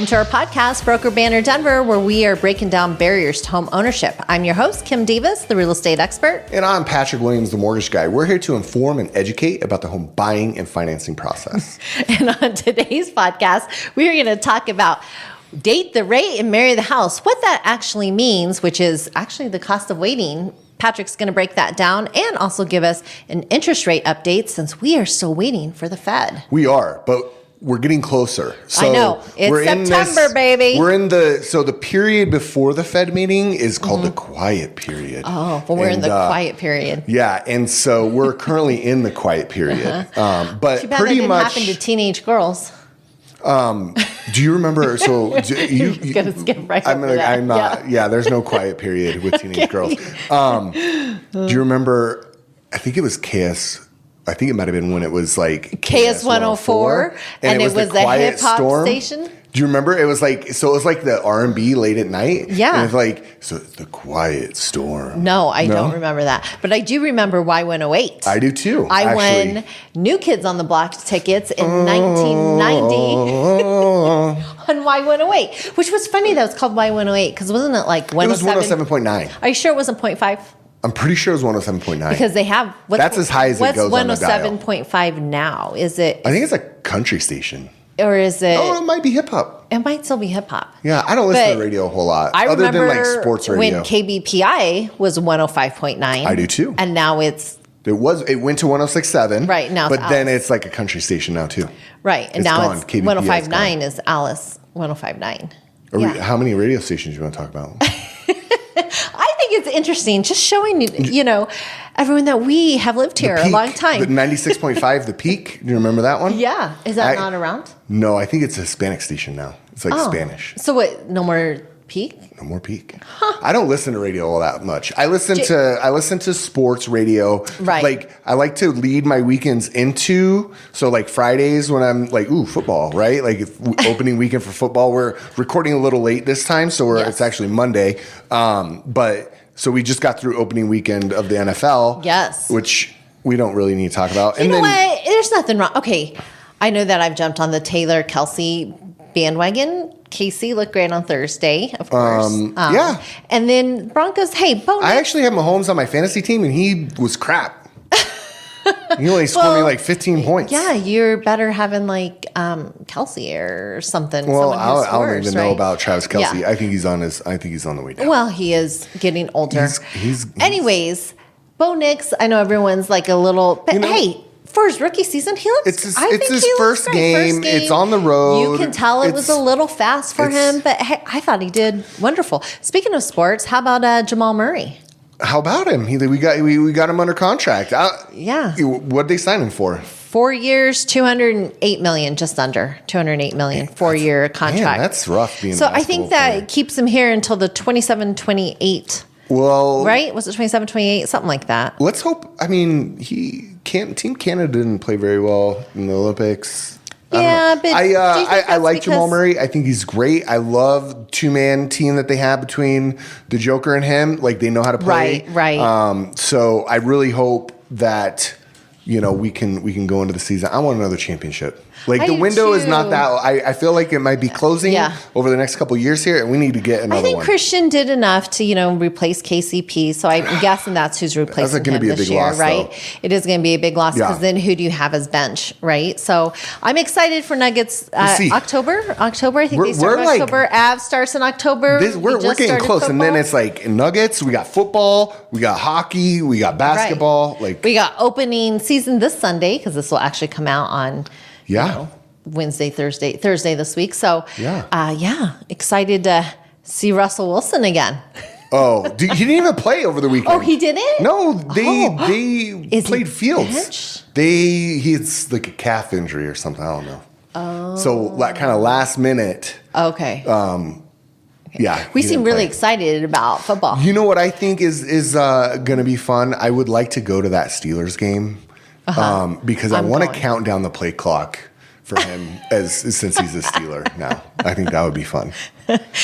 Welcome to our podcast, Broker Banner Denver, where we are breaking down barriers to home ownership. I'm your host, Kim Davis, the real estate expert. And I'm Patrick Williams, the mortgage guy. We're here to inform and educate about the home buying and financing process. And on today's podcast, we are going to talk about date the rate and marry the house, what that actually means, which is actually the cost of waiting. Patrick's going to break that down and also give us an interest rate update since we are still waiting for the Fed. We are, but we're getting closer. So I know. It's September, baby. We're in the period before the Fed meeting is called the quiet period. Oh, well, we're in the quiet period. Yeah, and so we're currently in the quiet period. But too bad pretty that didn't much happen to teenage girls. Do you remember? So you gonna skip right over that. I'm not. Yeah, there's no quiet period with teenage girls. Do you remember? I think it was KS. I think it might have been when it was like KS 104, and it was the hip hop station. Do you remember? It was like the R&B late at night. Yeah, and it's like the quiet storm. No, I don't remember that, but I do remember Y108. I do too. I won New Kids on the Block tickets in 1990 on Y108, which was funny that it was called Y108 because wasn't it like 107? It was 107.9. Are you sure it wasn't 0.5? I'm pretty sure it was 107.9. Because they have... That's as high as it goes on the dial. What's 107.5 now? Is it... I think it's a country station. Or is it... Oh, it might be hip-hop. It might still be hip-hop. Yeah, I don't listen to the radio a whole lot. Other than like sports radio. When KBPI was 105.9. I do too. And now it's... It went to 106.7. Right, now but then it's like a country station now too. Right, and now it's 105.9 is Alice 105.9. How many radio stations do you want to talk about? I think it's interesting, just showing, everyone that we have lived here a long time. The 96.5, The Peak. Do you remember that one? Yeah. Is that not around? No, I think it's a Hispanic station now. It's like Spanish. So what, no more Peak? No more Peak. Huh. I don't listen to radio all that much. I listen to sports radio. Right. Like I like to lead my weekends into, so like Fridays when I'm like, football, right? Like opening weekend for football. We're recording a little late this time, so it's actually Monday. But so we just got through opening weekend of the NFL. Yes. Which we don't really need to talk about. You know what? There's nothing wrong. Okay. I know that I've jumped on the Taylor Kelsey bandwagon. Casey looked great on Thursday, of course. Yeah. And then Broncos, bonus. I actually have Mahomes on my fantasy team, and he was crap. He only scored me like 15 points. Yeah, you're better having like Kelsey or something. Well, I don't even know about Travis Kelsey. Yeah. I think he's on the way down. Well, he is getting older. He's Anyways, Bo Nix, I know everyone's like a little, but hey, for his rookie season, he looks. It's his first game. It's on the road. You can tell it was a little fast for him, but hey, I thought he did wonderful. Speaking of sports, how about Jamal Murray? How about him? We got him under contract. Yeah. What'd they sign him for? 4 years, $208 million, just under $208 million, 4-year contract. Man, that's rough. So I think that keeps him here until the 27-28. Well, right? Was it 27-28? Something like that. Let's hope. I mean, Team Canada didn't play very well in the Olympics. Yeah, but I like Jamal Murray. I think he's great. I love two-man team that they have between the Joker and him. Like they know how to play. Right. So I really hope that we can go into the season. I want another championship. Like the window is not that. I feel like it might be closing over the next couple of years here, and we need to get another one. I think Christian did enough to replace KCP, so I'm guessing that's who's replacing him this year, right? It is going to be a big loss because then who do you have as bench, right? So I'm excited for Nuggets. October. I think they start in October. Avs starts in October. We're getting close, football. And then it's like Nuggets. We got football. We got hockey. We got basketball. Right. Like we got opening season this Sunday because this will actually come out on. Wednesday, Thursday this week. So, excited to see Russell Wilson again. Oh, he didn't even play over the weekend. Oh, he didn't? No, they played Fields. It's like a calf injury or something. I don't know. Oh. So, like kind of last minute. Okay. Yeah. We seem really excited about football. You know what I think is going to be fun? I would like to go to that Steelers game. Because I want to count down the play clock for him since he's a Steeler now. I think that would be fun.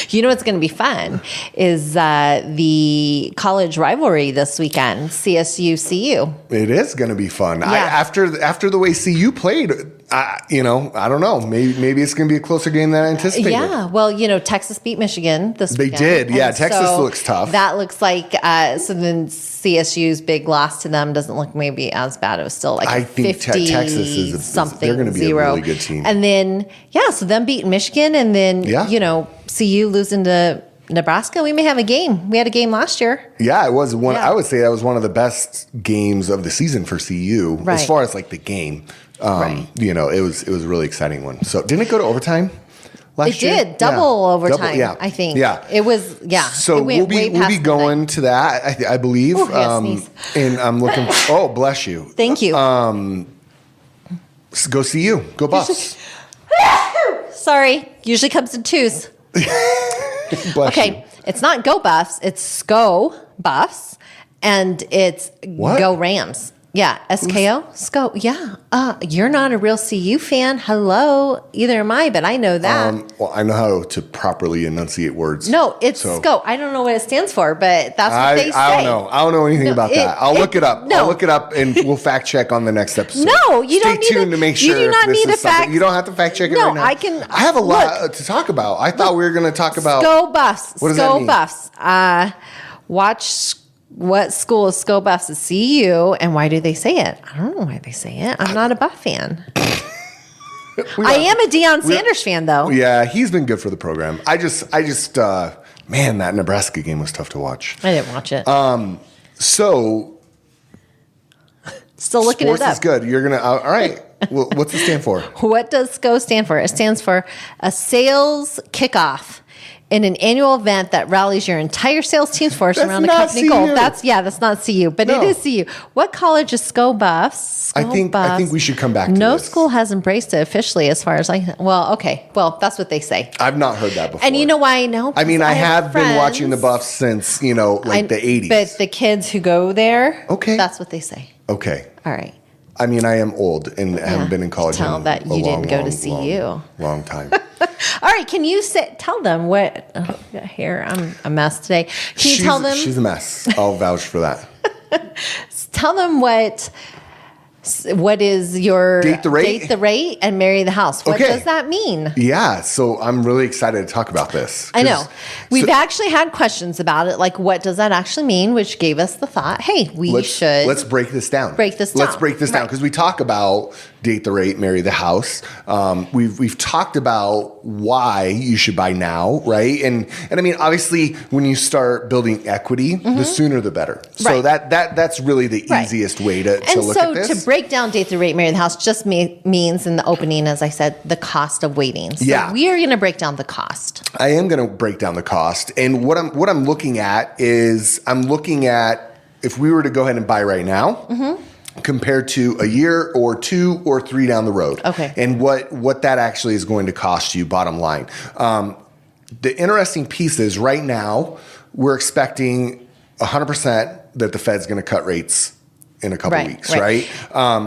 You know what's going to be fun is the college rivalry this weekend, CSU-CU. It is going to be fun. Yeah. After the way CU played, I don't know. Maybe it's going to be a closer game than I anticipated. Yeah. Well, Texas beat Michigan this weekend. They did. Yeah. And Texas looks tough. That looks like, so then CSU's big loss to them doesn't look maybe as bad. It was still like I think Texas is something. They're going to be 0. a really good team. And then, so them beating Michigan and then, CU losing to Nebraska. We may have a game. We had a game last year. Yeah, it was one. I would say that was one of the best games of the season for CU as far as like the game. It was a really exciting one. So didn't it go to overtime last year? It did double overtime. I think. Yeah, it was. Yeah, so we'll be going to that. I believe. Ooh, and I'm looking. Oh, bless you. Thank you. Go CU. Go Buffs. Sorry. Usually comes in twos. Okay, it's not Go Buffs. It's SCO Buffs, and it's Go Rams. Yeah, SKO, SCO. Yeah, you're not a real CU fan. Hello, either am I, but I know that. Well, I know how to properly enunciate words. No, it's SCO. I don't know what it stands for, but that's what they say. I don't know. I don't know anything about that. I'll look it up. I'll look it up, and we'll fact check on the next episode. No, you don't need Stay tuned to make sure. You do not need a fact. You don't have to fact check it right now. I can. I have a lot to talk about. I thought we were going to talk about SCO Buffs. What does that mean? Buffs. Watch. What school is SCO Buffs is CU, and why do they say it? I don't know why they say it. I'm not a Buff fan. I am a Deion Sanders fan, though. Yeah, he's been good for the program. I just, man, that Nebraska game was tough to watch. I didn't watch it. So, still looking it up. Sports is good. You're gonna, all right. Well, what's it stand for? What does SCO stand for? It stands for a sales kickoff. In an annual event that rallies your entire sales team's force around a company goal. That's not CU, but it is CU. What college is SCO Buffs? I think we should come back to no this. school has embraced it officially as far as okay. Well, that's what they say. I've not heard that before. And you know why I know? I mean, I have been watching the Buffs since, the 80s. But the kids who go there, okay, that's what they say. Okay. All right. I mean, I am old and haven't been in college tell in that you a didn't go to CU. Long time. All right, can you tell them what? Here, I'm a mess today. Can you tell them? She's a mess. I'll vouch for that. Tell them what is your date the rate and marry the house. What does that mean? Yeah, so I'm really excited to talk about this. I know. We've actually had questions about it, like what does that actually mean, which gave us the thought, hey, let's break this down. Let's break this down because we talk about date the rate, marry the house. We've talked about why you should buy now, right? And I mean, obviously, when you start building equity, the sooner the better. So that's really the easiest way to look at this. And so to break down date the rate, marry the house just means in the opening, as I said, the cost of waiting. So we are going to break down the cost. I am going to break down the cost. And what I'm looking at is if we were to go ahead and buy right now, compared to a year or 2 or 3 down the road. Okay. And what that actually is going to cost you, bottom line. The interesting piece is right now, we're expecting 100% that the Fed's going to cut rates in a couple weeks, right?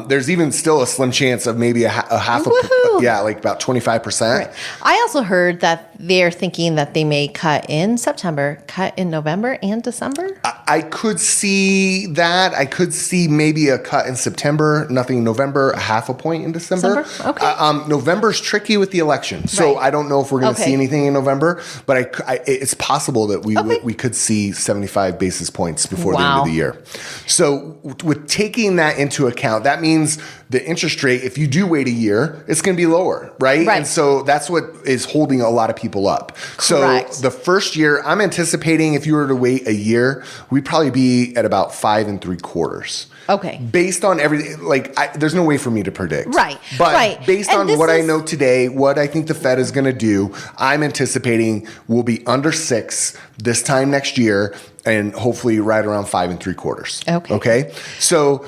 There's even still a slim chance of maybe a half like about 25%. Right. I also heard that they're thinking that they may cut in September, cut in November and December. I could see that. I could see maybe a cut in September, nothing in November, a half a point in December. Okay. November's tricky with the election, so I don't know if we're going to see anything in November, but it's possible that we could see 75 basis points before the end of the year. So with taking that into account, that means the interest rate, if you do wait a year, it's going to be lower, right? And so that's what is holding a lot of people up. Correct. So the first year, I'm anticipating if you were to wait a year, we'd probably be at about 5 3/4. Okay. Based on everything, there's no way for me to predict. Right. But based on what I know today, what I think the Fed is going to do, I'm anticipating we'll be under 6 this time next year and hopefully right around 5 3/4. Okay. So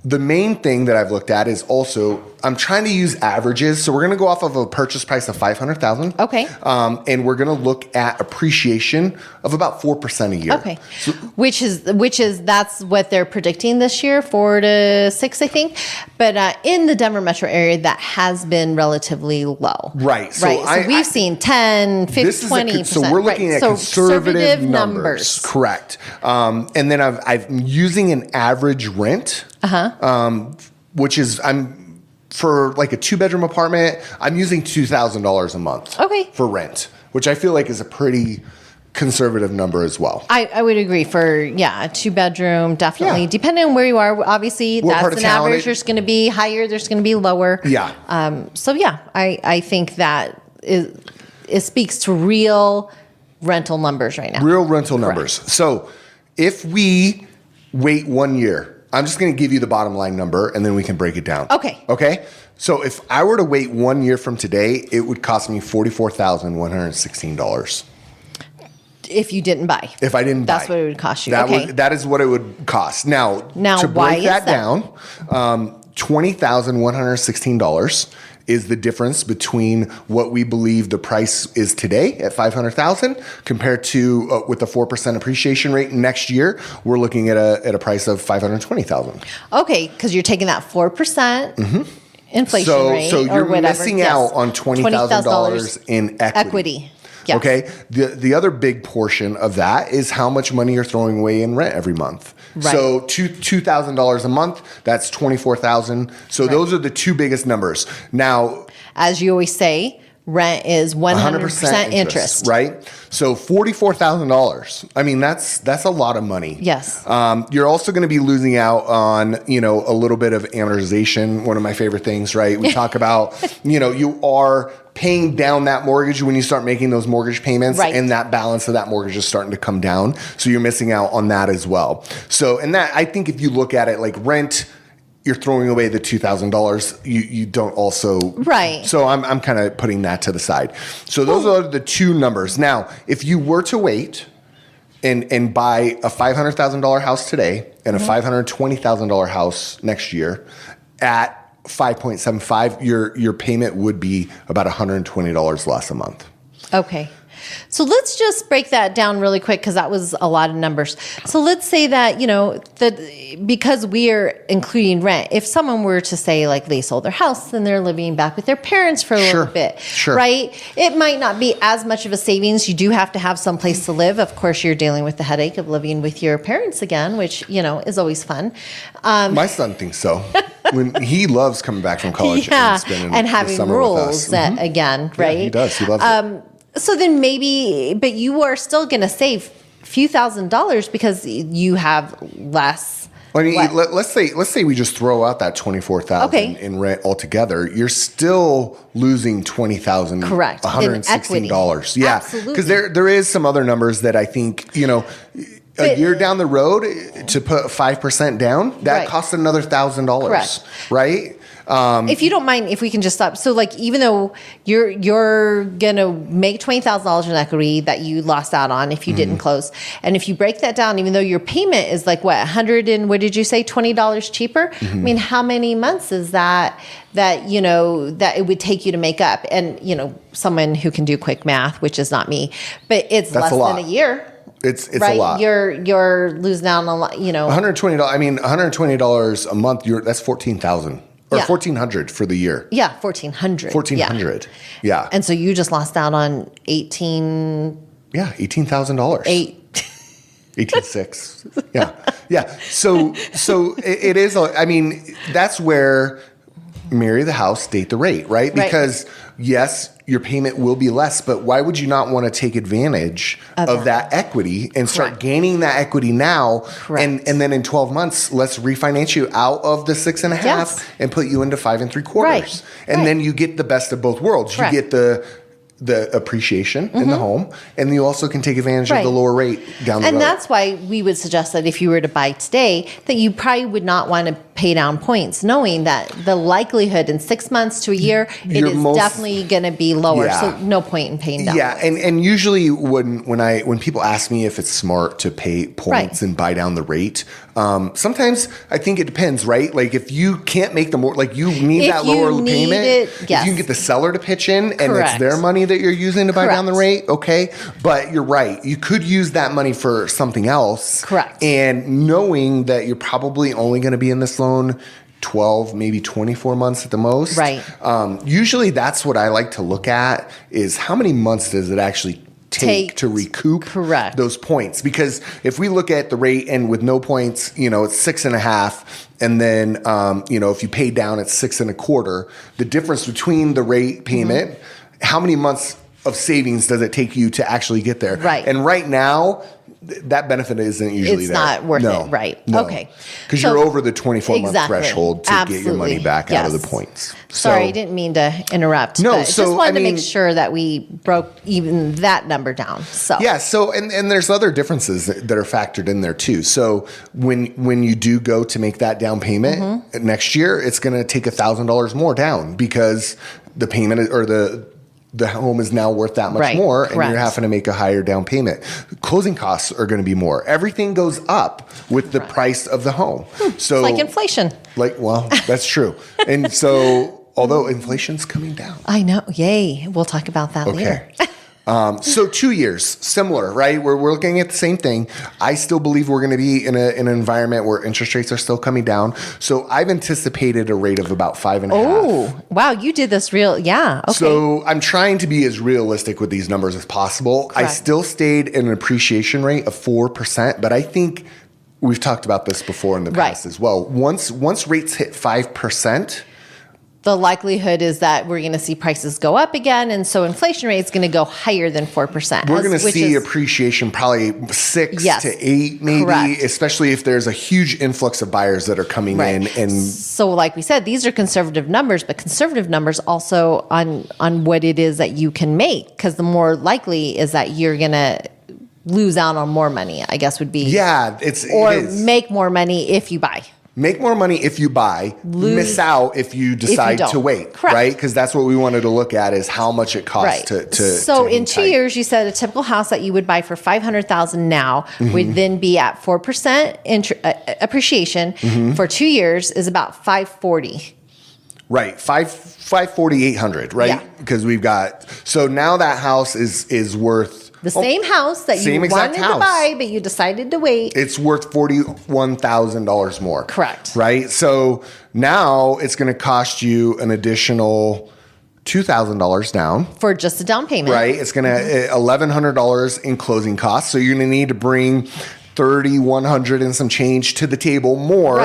the main thing that I've looked at is also I'm trying to use averages. So we're going to go off of a purchase price of $500,000. Okay. And we're going to look at appreciation of about 4% a year. Okay. So, which is that's what they're predicting this year, 4 to 6, I think. But in the Denver metro area, that has been relatively low. Right. So we've seen 10, 15, 20%. So we're looking at conservative numbers. Correct. And then I'm using an average rent, which is for like a 2-bedroom apartment, I'm using $2,000 a month for rent, which I feel like is a pretty conservative number as well. I would agree for, a 2-bedroom, definitely. Yeah. Depending on where you are, obviously, that's an average. There's going to be higher, there's going to be lower. Yeah. I think that it speaks to real rental numbers right now. Real rental numbers. So if we wait 1 year, I'm just going to give you the bottom line number and then we can break it down. Okay. So if I were to wait 1 year from today, it would cost me $44,116. If you didn't buy. If I didn't buy. That's what it would cost you. That is what it would cost. Now to break that down, $20,116 is the difference between what we believe the price is today at $500,000 compared to with the 4% appreciation rate next year, we're looking at a price of $520,000. Okay, because you're taking that 4% inflation rate. So you're missing out on $20,000 in equity. Yes. Okay. The other big portion of that is how much money you're throwing away in rent every month. Right. So $2,000 a month, that's $24,000. So those are the two biggest numbers. Now, as you always say, rent is 100% interest. Right? So $44,000. I mean, that's a lot of money. Yes. You're also going to be losing out on, a little bit of amortization, one of my favorite things, right? We talk about, you are paying down that mortgage when you start making those mortgage payments, and that balance of that mortgage is starting to come down. So you're missing out on that as well. So, and that, I think if you look at it like rent, you're throwing away the $2,000. You don't also. Right. So I'm kind of putting that to the side. So those are the two numbers. Now, if you were to wait and buy a $500,000 house today and a $520,000 house next year at 5.75, your payment would be about $120 less a month. Okay. So let's just break that down really quick because that was a lot of numbers. So let's say that, because we are including rent, if someone were to say like they sold their house and they're living back with their parents for a little bit, right? It might not be as much of a savings. You do have to have some place to live. Of course, you're dealing with the headache of living with your parents again, which, is always fun. My son thinks so. When he loves coming back from college and spending and having the summer rules with us. again, right? Yeah, he does. He loves it. So then maybe, but you are still going to save a few $1,000s because you have less. I mean, let's say we just throw out that $24,000 in rent altogether. You're still losing $20,000, correct? $116. Yeah, absolutely. Because there is some other numbers that I think a year down the road to put 5% down that costs another $1,000. Correct. Right. If you don't mind, if we can just stop. So like, even though you're going to make $20,000 in equity that you lost out on if you didn't close. And if you break that down, even though your payment is like what, what did you say? $20 cheaper? I mean, how many months is that it would take you to make up? And, someone who can do quick math, which is not me, but it's less than a year. It's a lot. You're losing out on a lot, $120. I mean, $120 a month, that's $14,000. Or $1,400 for the year. Yeah, $1,400. $1,400. Yeah. And so you just lost out on $18,000. Yeah, $18,000. 18,600. Yeah. So it is. I mean, that's where marry the house, date the rate, right? Because yes, your payment will be less, but why would you not want to take advantage of that equity and start gaining that equity now? And then in 12 months, let's refinance you out of the 6.5 and put you into 5 3/4. And then you get the best of both worlds. You get the appreciation in the home, and you also can take advantage of the lower rate down the road. And that's why we would suggest that if you were to buy today, that you probably would not want to pay down points, knowing that the likelihood in 6 months to a year, it is definitely going to be lower. Yeah. So no point in paying down. Yeah, and usually when people ask me if it's smart to pay points and buy down the rate, sometimes I think it depends, right? Like if you can't make you need that lower payment, if you can get the seller to pitch in and it's their money that you're using to buy down the rate, okay? But you're right. You could use that money for something else. Correct. And knowing that you're probably only going to be in this loan 12, maybe 24 months at the most. Right. Usually that's what I like to look at is how many months does it actually take to recoup those points. Because if we look at the rate and with no points, it's 6.5, and then if you pay down, it's 6.25. The difference between the rate payment, how many months of savings does it take you to actually get there? Right. And right now, that benefit isn't usually it's not worth it, right? No. Okay. Because you're over the 24-month threshold to get your money back out of the points. Sorry, I didn't mean to interrupt. No, but just wanted to make sure that we broke even that number down. So yeah, so and there's other differences that are factored in there too. So when you do go to make that down payment next year, it's going to take $1,000 more down because the payment or the home is now worth that much more, and you're having to make a higher down payment. Closing costs are going to be more. Everything goes up with the price of the home. So it's like inflation. That's true. And so, although inflation's coming down. I know. Yay. We'll talk about that later. So 2 years, similar, right? We're looking at the same thing. I still believe we're going to be in an environment where interest rates are still coming down. So I've anticipated a rate of about 5.5. Oh, wow. You did this real. Yeah. Okay. So I'm trying to be as realistic with these numbers as possible. Correct. I still stayed in an appreciation rate of 4%, but I think we've talked about this before in the past as well. Once rates hit 5%, the likelihood is that we're going to see prices go up again. And so inflation rate is going to go higher than 4%. We're going to see appreciation probably 6 to 8, maybe, especially if there's a huge influx of buyers that are coming in. And so like we said, these are conservative numbers, but conservative numbers also on what it is that you can make, because the more likely is that you're going to lose out on more money, I guess would be. Yeah, or make more money if you buy. Make more money if you buy, miss out if you decide to wait, right? Because that's what we wanted to look at is how much it costs to So in 2 years, you said a typical house that you would buy for $500,000 now would then be at 4% appreciation for 2 years is about $540,000. Right, 540,800, right? Because we've got so now that house is worth. The same house that you wanted to buy, but you decided to wait. It's worth $41,000 more. Correct. Right? So now it's going to cost you an additional $2,000 down. For just a down payment. Right? It's going to $1,100 in closing costs. So you're going to need to bring $3,100 and some change to the table more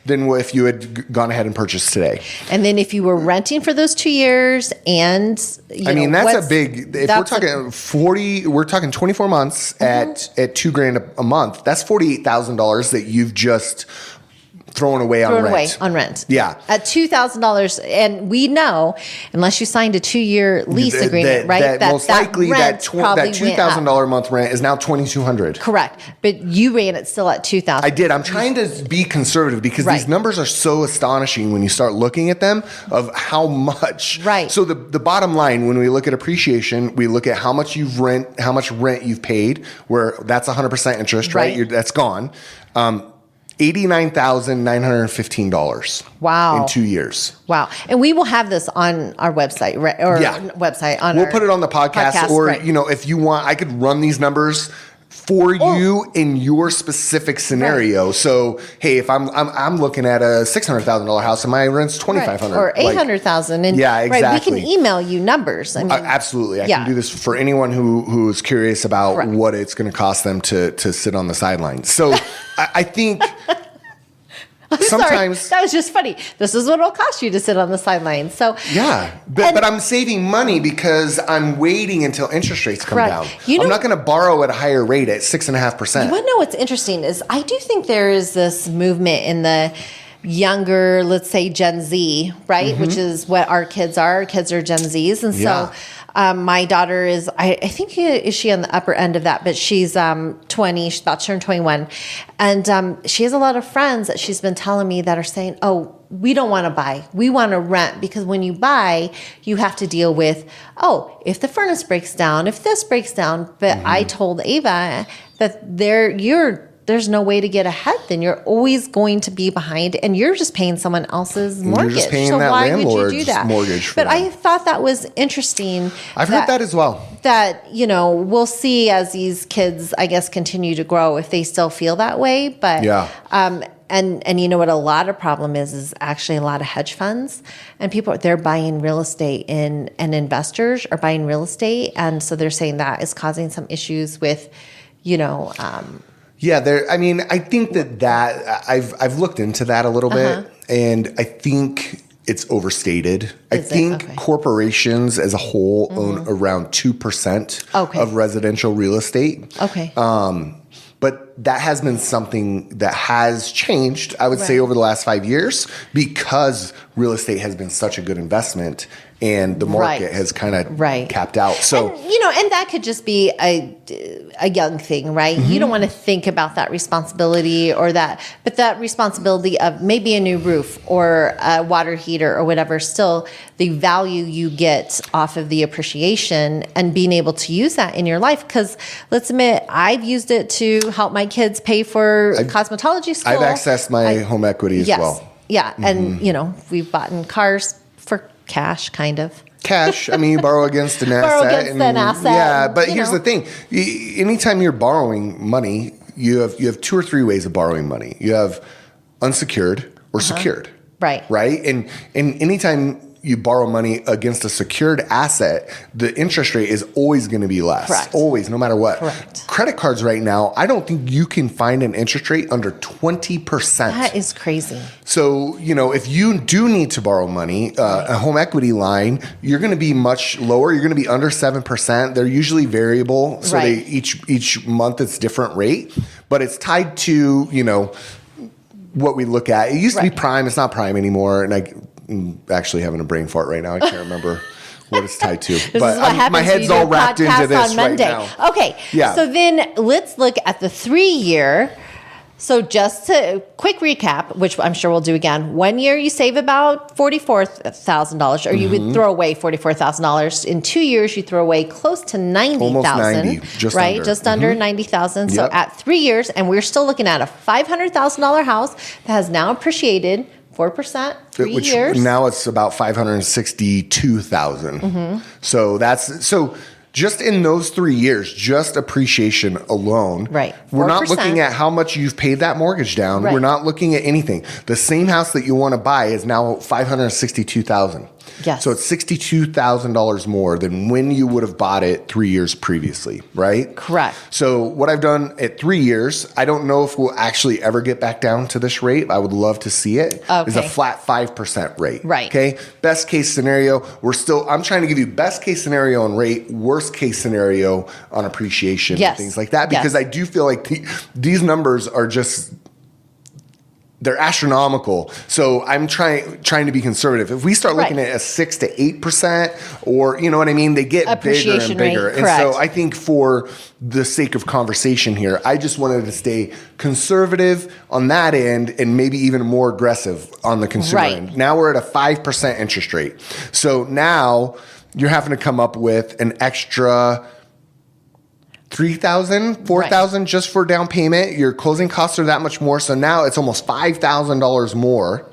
than if you had gone ahead and purchased today. And then if you were renting for those 2 years and that's a big, if we're talking we're talking 24 months at $2,000 a month, that's $48,000 that you've just thrown away on rent. Yeah. At $2,000. And we know, unless you signed a 2-year lease agreement, right? That most likely that $2,000 a month rent is now $2,200. Correct. But you ran it still at $2,000. I did. I'm trying to be conservative because these numbers are so astonishing when you start looking at them of how much. Right. So the bottom line, when we look at appreciation, we look at how much rent you've paid, where that's 100% interest, right? That's gone. $89,915. Wow. In 2 years. Wow. And we will have this on our website, website. We'll put it on the podcast or, if you want, I could run these numbers for you in your specific scenario. Right. So, hey, if I'm looking at a $600,000 house and my rent's $2,500 or $800,000, and exactly. Right, we can email you numbers. I mean, absolutely, I can do this for anyone who is curious about what it's going to cost them to sit on the sidelines. So, I think. Sometimes sorry, that was just funny. This is what it'll cost you to sit on the sidelines. So but I'm saving money because I'm waiting until interest rates come down. I'm not going to borrow at a higher rate at 6.5%. You want to know what's interesting is I do think there is this movement in the younger, let's say Gen Z, right? Which is what our kids are. Our kids are Gen Zs, and so. My daughter is, I think, is she on the upper end of that? But she's 20. She's about to turn 21. And she has a lot of friends that she's been telling me that are saying, oh, we don't want to buy. We want to rent, because when you buy, you have to deal with, if the furnace breaks down, if this breaks down. But I told Ava that there's no way to get ahead, then you're always going to be behind, and you're just paying someone else's mortgage. You're just paying so that why would you do that? Mortgage. But I thought that was interesting. I've heard that as well. That, we'll see as these kids, I guess, continue to grow if they still feel that way. But and you know what a lot of problem is actually a lot of hedge funds and people, they're buying real estate and investors are buying real estate. And so they're saying that is causing some issues with, I think that I've looked into that a little bit, and I think it's overstated. I think corporations as a whole own around 2% of residential real estate. Okay. But that has been something that has changed, I would say, over the last 5 years, because real estate has been such a good investment and the market has kind of capped out. So, and that could just be a young thing, right? You don't want to think about that responsibility but that responsibility of maybe a new roof or a water heater or whatever, still the value you get off of the appreciation and being able to use that in your life. Because let's admit, I've used it to help my kids pay for cosmetology school. I've accessed my home equity as well. Yeah. And, we've bought in cars for cash, kind of. Cash. I mean, you borrow against an asset. Borrow against an asset. Yeah, but here's the thing. Anytime you're borrowing money, you have 2 or 3 ways of borrowing money. You have unsecured or secured. Right. Right? And anytime you borrow money against a secured asset, the interest rate is always going to be less. Correct. Always, no matter what. Correct. Credit cards right now, I don't think you can find an interest rate under 20%. That is crazy. So, if you do need to borrow money, a home equity line, you're going to be much lower. You're going to be under 7%. They're usually variable. So they each month it's different rate, but it's tied to, what we look at. It used to be prime. It's not prime anymore. And I'm actually having a brain fart right now. I can't remember what it's tied to. But my head's all wrapped into this right now. Okay. Yeah. So then let's look at the 3-year. So just to quick recap, which I'm sure we'll do again. 1 year you save about $44,000, or you would throw away $44,000. In 2 years you throw away close to $90,000. Almost 90, just right? under. Just under $90,000. So at 3 years, and we're still looking at a $500,000 house that has now appreciated 4%, 3 years. Now it's about $562,000. So just in those 3 years, just appreciation alone. Right. 4%. We're not looking at how much you've paid that mortgage down. Right. We're not looking at anything. The same house that you want to buy is now $562,000. Yes. So it's $62,000 more than when you would have bought it 3 years previously, right? Correct. So what I've done at 3 years, I don't know if we'll actually ever get back down to this rate. I would love to see it. Is a flat 5% rate. Right. Okay. Best case scenario, I'm trying to give you best case scenario on rate, worst case scenario on appreciation, and things like that, because I do feel like these numbers are just, they're astronomical. So I'm trying to be conservative. If we start looking at a 6 to 8%, or you know what I mean, they get bigger and bigger. Rate, and so I think for the sake of conversation here, I just wanted to stay conservative on that end and maybe even more aggressive on the consumer end. Now we're at a 5% interest rate. So now you're having to come up with an extra $3,000, $4,000 just for down payment. Your closing costs are that much more. So now it's almost $5,000 more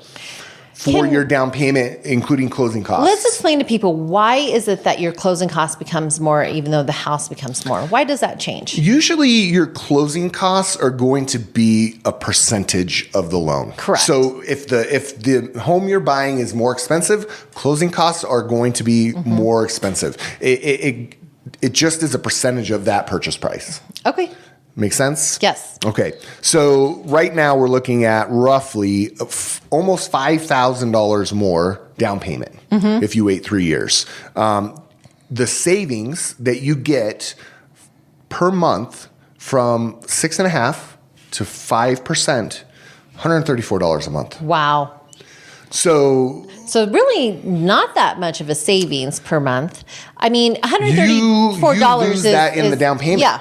for your down payment, including closing costs. Let's explain to people, why is it that your closing cost becomes more even though the house becomes more? Why does that change? Usually your closing costs are going to be a percentage of the loan. Correct. So if the home you're buying is more expensive, closing costs are going to be more expensive. It just is a percentage of that purchase price. Okay. Make sense? Yes. Okay. So right now we're looking at roughly almost $5,000 more down payment if you wait 3 years. The savings that you get per month from 6.5% to 5%, $134 a month. Wow. So really not that much of a savings per month. I mean, $134 you lose that in the down payment. Yeah.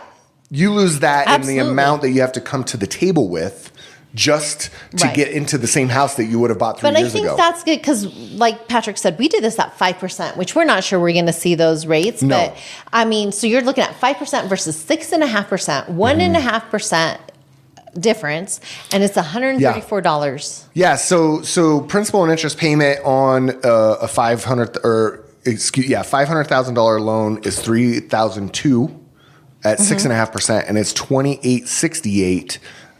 You lose that in the amount that you have to come to the table with just to get into the same house that you would have bought 3 years ago. But I think that's good because, like Patrick said, we did this at 5%, which we're not sure we're going to see those rates. No. But, I mean, so you're looking at 5% versus 6.5%, 1.5% difference, and it's $134. Yeah, so principal and interest payment on a $500,000 loan is $3,200 at 6.5%, and it's $2,868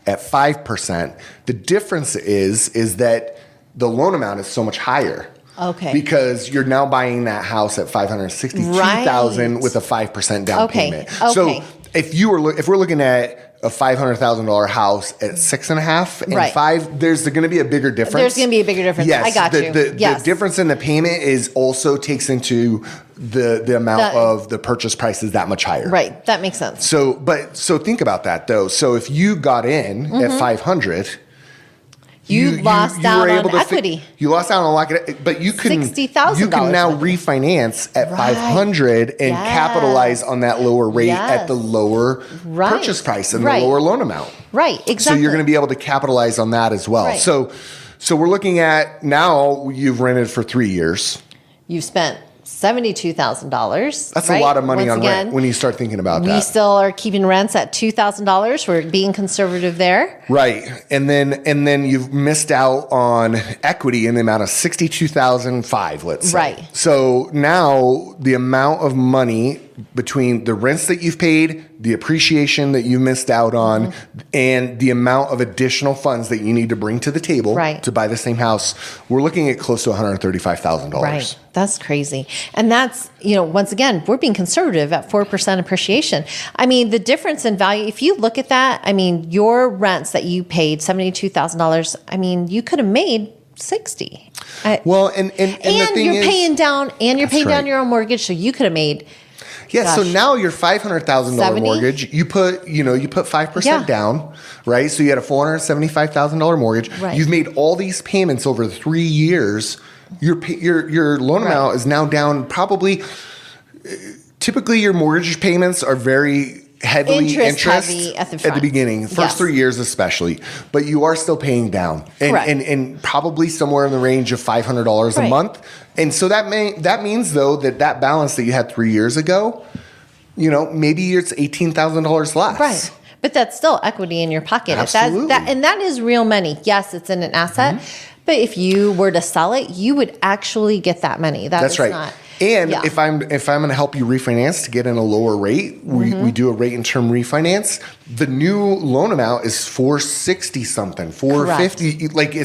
at 5%. The difference is that the loan amount is so much higher. Okay. Because you're now buying that house at $562,000 with a 5% down payment. Okay. So if we're looking at a $500,000 house at 6.5 and 5, there's going to be a bigger difference. There's going to be a bigger difference. Yes, I got you. The difference in the payment is also takes into the amount of the purchase price is that much higher. Right. That makes sense. So think about that though. So if you got in at 500. You lost out on equity. You lost out on a lot, but you can $60,000. You can now refinance at 500 and capitalize on that lower rate at the lower purchase price and the lower loan amount. Right, exactly. So you're going to be able to capitalize on that as well. Right. So we're looking at now you've rented for 3 years. You've spent $72,000. That's a lot of money on rent when you start thinking about that. We still are keeping rents at $2,000. We're being conservative there. Right. And then you've missed out on equity in the amount of $62,500, let's say. Right. So now the amount of money between the rents that you've paid, the appreciation that you missed out on, and the amount of additional funds that you need to bring to the table to buy the same house, we're looking at close to $135,000. Right. That's crazy. And that's, once again, we're being conservative at 4% appreciation. I mean, the difference in value, if you look at that, I mean, your rents that you paid, $72,000, I mean, you could have made 60. Well, and the thing you're paying down, and you're paying down your own mortgage, so you could have made. Yeah, so now your $500,000 mortgage, you put 5% down, right? So you had a $475,000 mortgage. Right. You've made all these payments over 3 years. Your loan amount is now down probably. Typically, your mortgage payments are very heavily interest heavy at the beginning, first 3 years especially, but you are still paying down, and probably somewhere in the range of $500 a month. And so that means though that balance that you had 3 years ago, maybe it's $18,000 less. Right. But that's still equity in your pocket. Absolutely. And that is real money. Yes, it's in an asset, but if you were to sell it, you would actually get that money. That's right. Not. And if I'm going to help you refinance to get in a lower rate, we do a rate and term refinance. The new loan amount is $460 something, $450. Like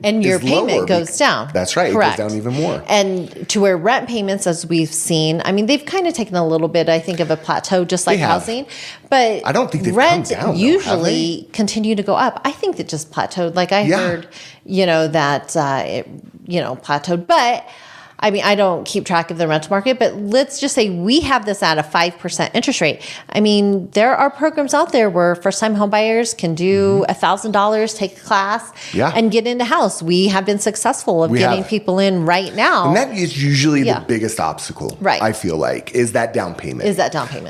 and your payment goes down. That's right. Correct. It goes down even more. And to where rent payments, as we've seen, I mean, they've kind of taken a little bit, I think, of a plateau, just like housing. But I don't think they've rent come down, usually continue to go up. I think it just plateaued. Like I heard, that it plateaued, but. I mean, I don't keep track of the rental market, but let's just say we have this at a 5% interest rate. I mean, there are programs out there where first-time home buyers can do $1,000, take a class, and get into house. We have been successful of getting people in right now. And that is usually the biggest obstacle, I feel like, is that down payment.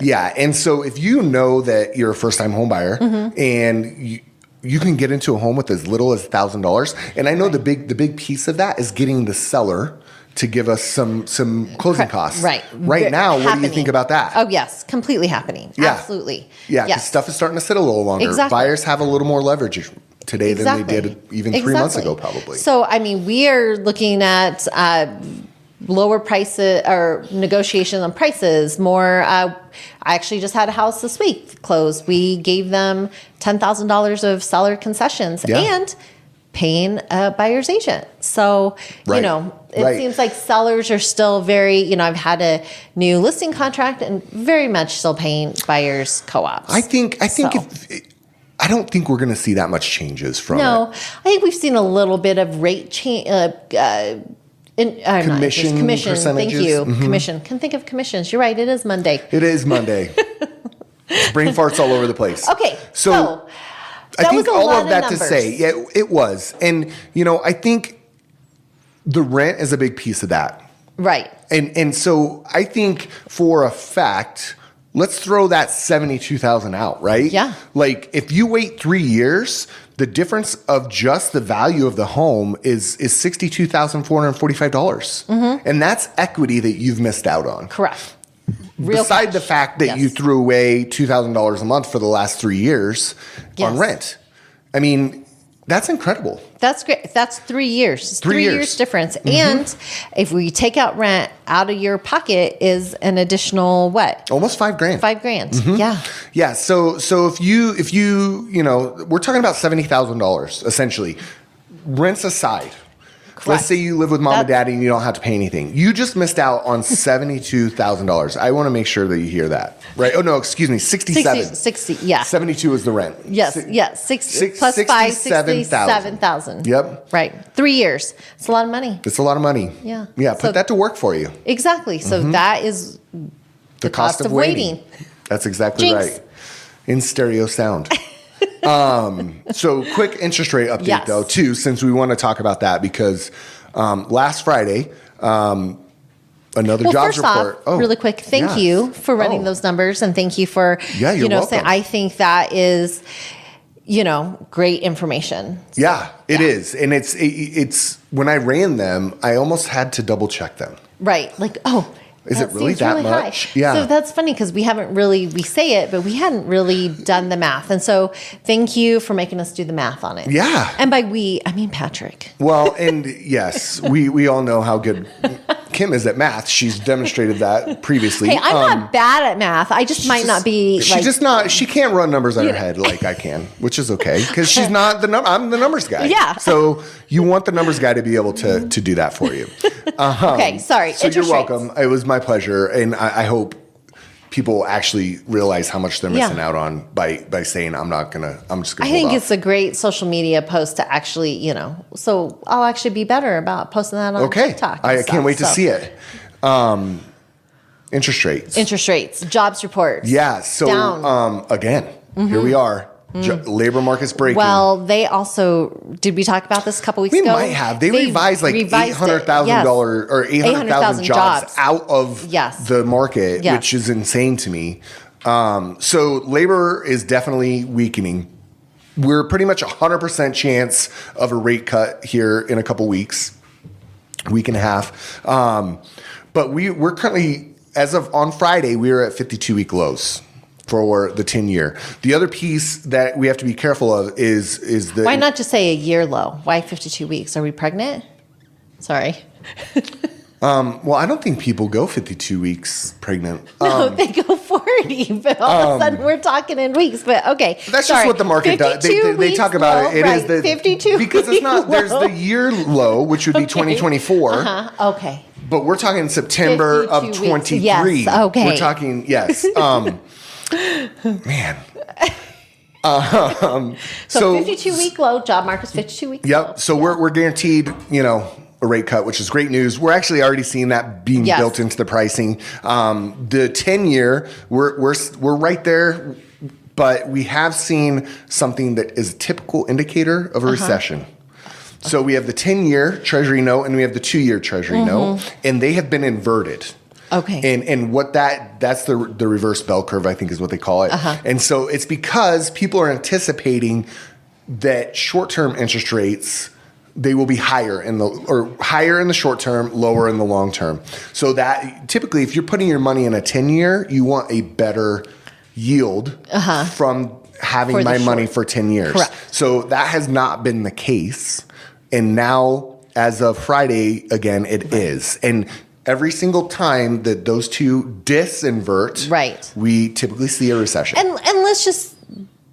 Yeah, and so if you know that you're a first-time home buyer and you can get into a home with as little as $1,000, and I know the big piece of that is getting the seller to give us some closing costs. Right now, what do you think about that? Oh, yes. Completely happening. Yeah. Absolutely. Yeah, because stuff is starting to sit a little longer. Exactly. Buyers have a little more leverage today than they did even 3 months ago, probably. So, I mean, we are looking at lower prices or negotiation on prices, more. I actually just had a house this week close. We gave them $10,000 of seller concessions and paying a buyer's agent. So, it seems like sellers are still very, I've had a new listing contract and very much still paying buyers co-ops. I don't think we're going to see that much changes from it. No, I think we've seen a little bit of rate change. Commission percentages. Thank you. Commission. Can think of commissions. You're right. It is Monday. It is Monday. Brain farts all over the place. Okay. So I think all of that to say, it was. And, I think the rent is a big piece of that. Right. And so I think for a fact, let's throw that $72,000 out, right? Yeah. Like if you wait 3 years, the difference of just the value of the home is $62,445. And that's equity that you've missed out on. Correct. Beside the fact that you threw away $2,000 a month for the last 3 years on rent. I mean, That's incredible. That's great. That's 3 years. 3 years. 3 years difference. Mm-hmm. And if we take out rent out of your pocket is an additional what? Almost $5,000. $5,000. Mm-hmm. Yeah. Yeah. So if you we're talking about $70,000 essentially, rents aside. Correct. Let's say you live with mom and daddy and you don't have to pay anything. You just missed out on $72,000. I want to make sure that you hear that. Right? Oh, no, excuse me. 60, yeah. 72 is the rent. Yes, yes. 60 plus 5, 67,000. Yep. Right. 3 years. It's a lot of money. It's a lot of money. Yeah. Yeah, put that to work for you. Exactly. So that is the cost of waiting. That's exactly right. In stereo sound. So quick interest rate update though, too, since we want to talk about that because last Friday, another jobs report. Really quick, thank you for running those numbers and thank you for you're welcome. Saying I think that is great information. So, it is. And it's when I ran them, I almost had to double check them. Right. Like, is it really that much? High. Yeah. So that's funny because we say it, but we hadn't really done the math. And so thank you for making us do the math on it. Yeah. And by we, I mean Patrick. Well, and yes, we all know how good Kim is at math. She's demonstrated that previously. Hey, I'm not bad at math. I just might not be. She can't run numbers on her head like I can, which is okay because she's not I'm the numbers guy. Yeah. So you want the numbers guy to be able to do that for you. Okay, sorry. So you're welcome. It was my pleasure, and I hope people actually realize how much they're missing out on by saying I'm just gonna. I think it's a great social media post to actually, So I'll actually be better about posting that on TikTok. I can't wait to see it. Interest rates, jobs reports. Yeah. So down. Again, here we are. Labor market's breaking. Well, they also did we talk about this a couple weeks ago? We might have. They revised like $800,000 or 800,000 jobs out of the market, which is insane to me. So labor is definitely weakening. We're pretty much 100% chance of a rate cut here in a couple weeks, week and a half. But we're currently, as of on Friday, we are at 52-week lows for the 10-year. The other piece that we have to be careful of is the... Why not just say a year low? Why 52 weeks? Are we pregnant? Sorry. Well, I don't think people go 52 weeks pregnant. No, they go 40, but all of a sudden we're talking in weeks. But okay, that's just what the market does. They talk about it. It is the 52 because it's not. There's the year low, which would be 2024. Okay. But we're talking September of 23. Yes. Okay. We're talking man. So 52-week low, job market's 52 weeks low. So we're guaranteed, a rate cut, which is great news. We're actually already seeing that being built into the pricing. The 10-year, we're right there, but we have seen something that is a typical indicator of a recession. So we have the 10-year Treasury note and we have the 2-year Treasury note, and they have been inverted. Okay. And what that's the reverse bell curve, I think is what they call it. And so it's because people are anticipating that short-term interest rates, they will be higher in the short term, lower in the long term. So that typically if you're putting your money in a 10-year, you want a better yield from having my money for 10 years. Correct. So that has not been the case. And now as of Friday, again, it is. And every single time that those two disinvert, we typically see a recession. And let's just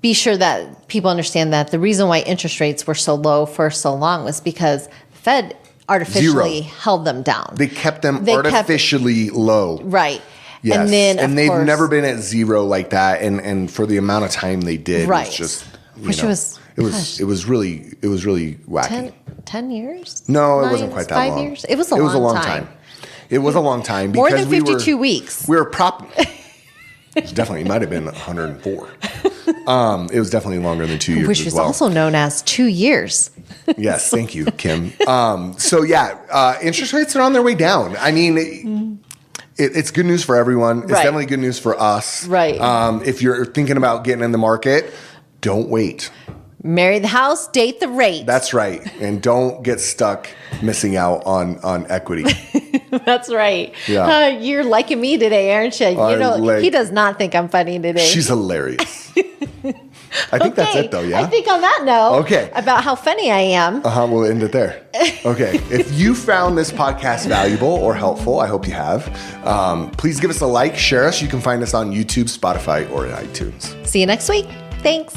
be sure that people understand that the reason why interest rates were so low for so long was because the Fed artificially held them down. They kept them artificially low. Right. Yes. And then they've never been at zero like that. And for the amount of time they did, right. It's just it was really wacky. 10 years? No, it wasn't quite that 5 long. years? It was a long time. It was a long time More because than 52 weeks. We were it might have been 104. It was definitely longer than 2 years, which is also known as 2 years. Yes, thank you, Kim. Interest rates are on their way down. I mean, it's good news for everyone. It's definitely good news for us. Right. If you're thinking about getting in the market, don't wait. Marry the house, date the rate. That's right. And don't get stuck missing out on equity. That's right. Yeah. You're liking me today, aren't you? He does not think I'm funny today. She's hilarious. I think that's it, though, yeah? I think on that note, okay, about how funny I am. We'll end it there. Okay. If you found this podcast valuable or helpful, I hope you have, please give us a like, share us. You can find us on YouTube, Spotify, or iTunes. See you next week. Thanks.